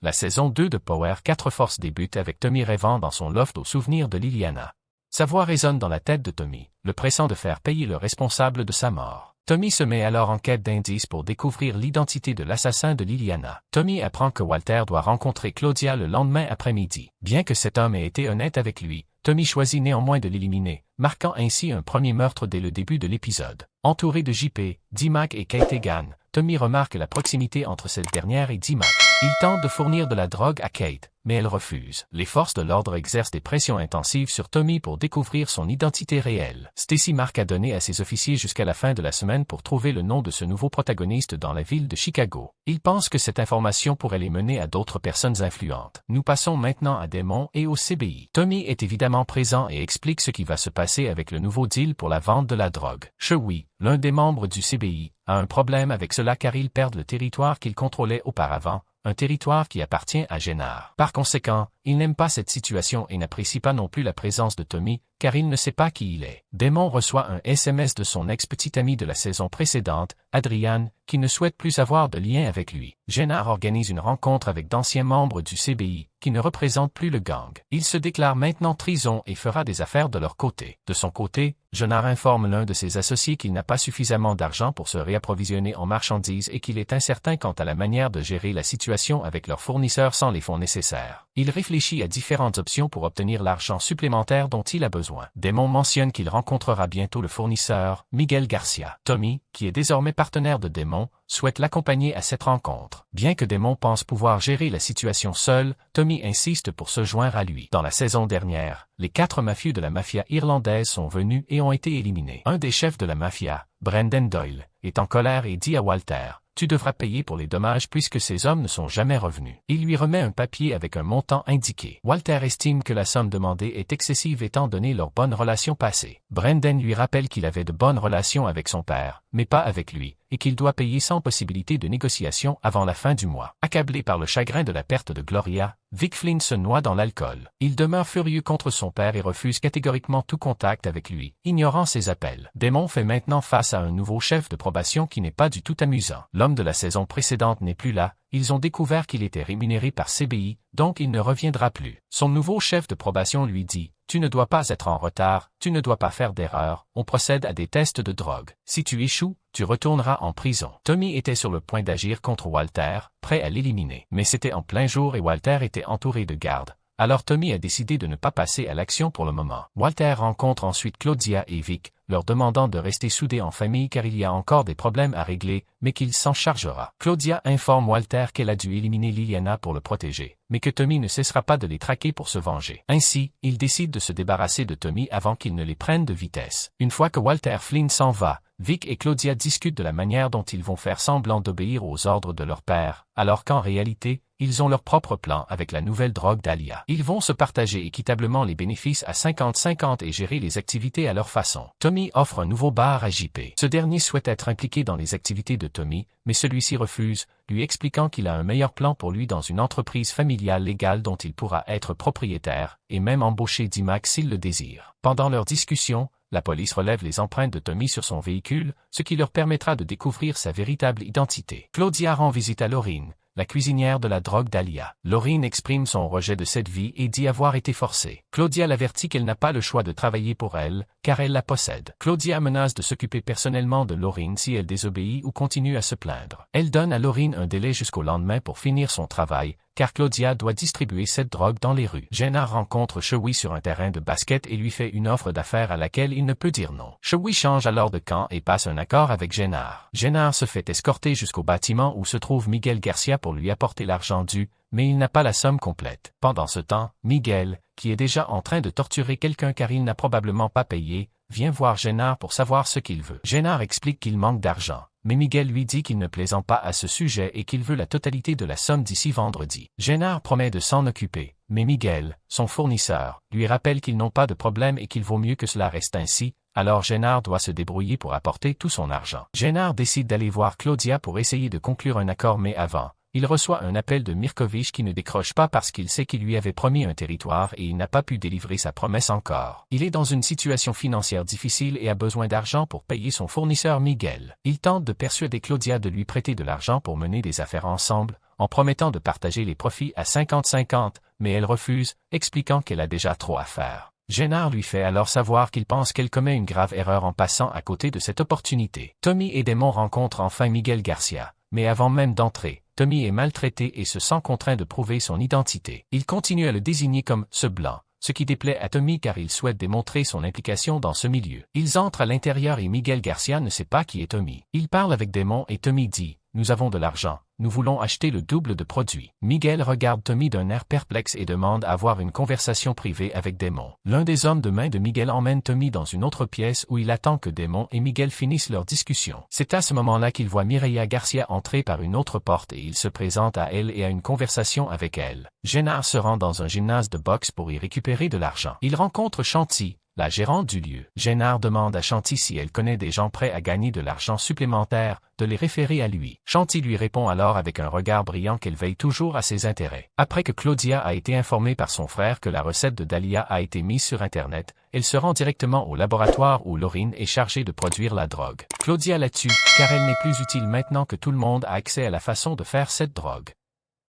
La saison 2 de Power 4 Force débute avec Tommy rêvant dans son loft au souvenir de Liliana. Sa voix résonne dans la tête de Tommy, le pressant de faire payer le responsable de sa mort. Tommy se met alors en quête d'indices pour découvrir l'identité de l'assassin de Liliana. Tommy apprend que Walter doit rencontrer Claudia le lendemain après-midi. Bien que cet homme ait été honnête avec lui, Tommy choisit néanmoins de l'éliminer, marquant ainsi un premier meurtre dès le début de l'épisode. Entouré de JP, D-Mac et Kate Egan, Tommy remarque la proximité entre cette dernière et D-Mac. Il tente de fournir de la drogue à Kate, mais elle refuse. Les forces de l'ordre exercent des pressions intensives sur Tommy pour découvrir son identité réelle. Stacy Mark a donné à ses officiers jusqu'à la fin de la semaine pour trouver le nom de ce nouveau protagoniste dans la ville de Chicago. Ils pensent que cette information pourrait les mener à d'autres personnes influentes. Nous passons maintenant à Damon et au CBI. Tommy est évidemment présent et explique ce qui va se passer avec le nouveau deal pour la vente de la drogue. Chewie, l'un des membres du CBI, a un problème avec cela car ils perdent le territoire qu'ils contrôlaient auparavant, un territoire qui appartient à Génard. Par conséquent, il n'aime pas cette situation et n'apprécie pas non plus la présence de Tommy, car il ne sait pas qui il est. Damon reçoit un SMS de son ex-petit ami de la saison précédente, Adrian, qui ne souhaite plus avoir de lien avec lui. Génard organise une rencontre avec d'anciens membres du CBI, qui ne représentent plus le gang. Il se déclare maintenant trahison et fera des affaires de leur côté. De son côté, Génard informe l'un de ses associés qu'il n'a pas suffisamment d'argent pour se réapprovisionner en marchandises et qu'il est incertain quant à la manière de gérer la situation avec leurs fournisseurs sans les fonds nécessaires. Il réfléchit à différentes options pour obtenir l'argent supplémentaire dont il a besoin. Damon mentionne qu'il rencontrera bientôt le fournisseur, Miguel Garcia. Tommy, qui est désormais partenaire de Damon, souhaite l'accompagner à cette rencontre. Bien que Damon pense pouvoir gérer la situation seul, Tommy insiste pour se joindre à lui. Dans la saison dernière, les 4 mafieux de la mafia irlandaise sont venus et ont été éliminés. Un des chefs de la mafia, Brendan Doyle, est en colère et dit à Walter: « Tu devras payer pour les dommages puisque ces hommes ne sont jamais revenus. » Il lui remet un papier avec un montant indiqué. Walter estime que la somme demandée est excessive étant donné leur bonne relation passée. Brendan lui rappelle qu'il avait de bonnes relations avec son père, mais pas avec lui, et qu'il doit payer sans possibilité de négociation avant la fin du mois. Accablé par le chagrin de la perte de Gloria, Vic Flynn se noie dans l'alcool. Il demeure furieux contre son père et refuse catégoriquement tout contact avec lui, ignorant ses appels. Damon fait maintenant face à un nouveau chef de probation qui n'est pas du tout amusant. L'homme de la saison précédente n'est plus là. Ils ont découvert qu'il était rémunéré par CBI, donc il ne reviendra plus. Son nouveau chef de probation lui dit: « Tu ne dois pas être en retard, tu ne dois pas faire d'erreur, on procède à des tests de drogue. Si tu échoues, tu retourneras en prison. » Tommy était sur le point d'agir contre Walter, prêt à l'éliminer. Mais c'était en plein jour et Walter était entouré de gardes. Alors Tommy a décidé de ne pas passer à l'action pour le moment. Walter rencontre ensuite Claudia et Vic, leur demandant de rester soudés en famille car il y a encore des problèmes à régler, mais qu'il s'en chargera. Claudia informe Walter qu'elle a dû éliminer Liliana pour le protéger, mais que Tommy ne cessera pas de les traquer pour se venger. Ainsi, il décide de se débarrasser de Tommy avant qu'il ne les prenne de vitesse. Une fois que Walter Flynn s'en va, Vic et Claudia discutent de la manière dont ils vont faire semblant d'obéir aux ordres de leur père, alors qu'en réalité, ils ont leur propre plan avec la nouvelle drogue d'Alia. Ils vont se partager équitablement les bénéfices à 50-50 et gérer les activités à leur façon. Tommy offre un nouveau bar à JP. Ce dernier souhaite être impliqué dans les activités de Tommy, mais celui-ci refuse, lui expliquant qu'il a un meilleur plan pour lui dans une entreprise familiale légale dont il pourra être propriétaire, et même embaucher D-Mac s'il le désire. Pendant leur discussion, la police relève les empreintes de Tommy sur son véhicule, ce qui leur permettra de découvrir sa véritable identité. Claudia rend visite à Laurine, la cuisinière de la drogue d'Alia. Laurine exprime son rejet de cette vie et dit avoir été forcée. Claudia l'avertit qu'elle n'a pas le choix de travailler pour elle, car elle la possède. Claudia menace de s'occuper personnellement de Laurine si elle désobéit ou continue à se plaindre. Elle donne à Laurine un délai jusqu'au lendemain pour finir son travail, car Claudia doit distribuer cette drogue dans les rues. Jenna rencontre Chewie sur un terrain de basket et lui fait une offre d'affaires à laquelle il ne peut dire non. Chewie change alors de camp et passe un accord avec Jenna. Jenna se fait escorter jusqu'au bâtiment où se trouve Miguel Garcia pour lui apporter l'argent dû, mais il n'a pas la somme complète. Pendant ce temps, Miguel, qui est déjà en train de torturer quelqu'un car il n'a probablement pas payé, vient voir Jenna pour savoir ce qu'il veut. Jenna explique qu'il manque d'argent, mais Miguel lui dit qu'il ne plaisante pas à ce sujet et qu'il veut la totalité de la somme d'ici vendredi. Jenna promet de s'en occuper, mais Miguel, son fournisseur, lui rappelle qu'ils n'ont pas de problème et qu'il vaut mieux que cela reste ainsi. Alors Génard doit se débrouiller pour apporter tout son argent. Génard décide d'aller voir Claudia pour essayer de conclure un accord mais avant, il reçoit un appel de Mirkovich qui ne décroche pas parce qu'il sait qu'il lui avait promis un territoire et il n'a pas pu délivrer sa promesse encore. Il est dans une situation financière difficile et a besoin d'argent pour payer son fournisseur Miguel. Il tente de persuader Claudia de lui prêter de l'argent pour mener des affaires ensemble, en promettant de partager les profits à 50-50, mais elle refuse, expliquant qu'elle a déjà trop à faire. Jenner lui fait alors savoir qu'il pense qu'elle commet une grave erreur en passant à côté de cette opportunité. Tommy et Damon rencontrent enfin Miguel Garcia, mais avant même d'entrer, Tommy est maltraité et se sent contraint de prouver son identité. Il continue à le désigner comme « ce blanc », ce qui déplaît à Tommy car il souhaite démontrer son implication dans ce milieu. Ils entrent à l'intérieur et Miguel Garcia ne sait pas qui est Tommy. Il parle avec Damon et Tommy dit « Nous avons de l'argent, nous voulons acheter le double de produits. » Miguel regarde Tommy d'un air perplexe et demande à avoir une conversation privée avec Damon. L'un des hommes de main de Miguel emmène Tommy dans une autre pièce où il attend que Damon et Miguel finissent leur discussion. C'est à ce moment-là qu'il voit Mireya Garcia entrer par une autre porte et il se présente à elle et a une conversation avec elle. Jenner se rend dans un gymnase de boxe pour y récupérer de l'argent. Il rencontre Shanti, la gérante du lieu. Jenner demande à Shanti si elle connaît des gens prêts à gagner de l'argent supplémentaire, de les référer à lui. Shanti lui répond alors avec un regard brillant qu'elle veille toujours à ses intérêts. Après que Claudia a été informée par son frère que la recette de Dahlia a été mise sur Internet, elle se rend directement au laboratoire où Laurine est chargée de produire la drogue. Claudia la tue, car elle n'est plus utile maintenant que tout le monde a accès à la façon de faire cette drogue.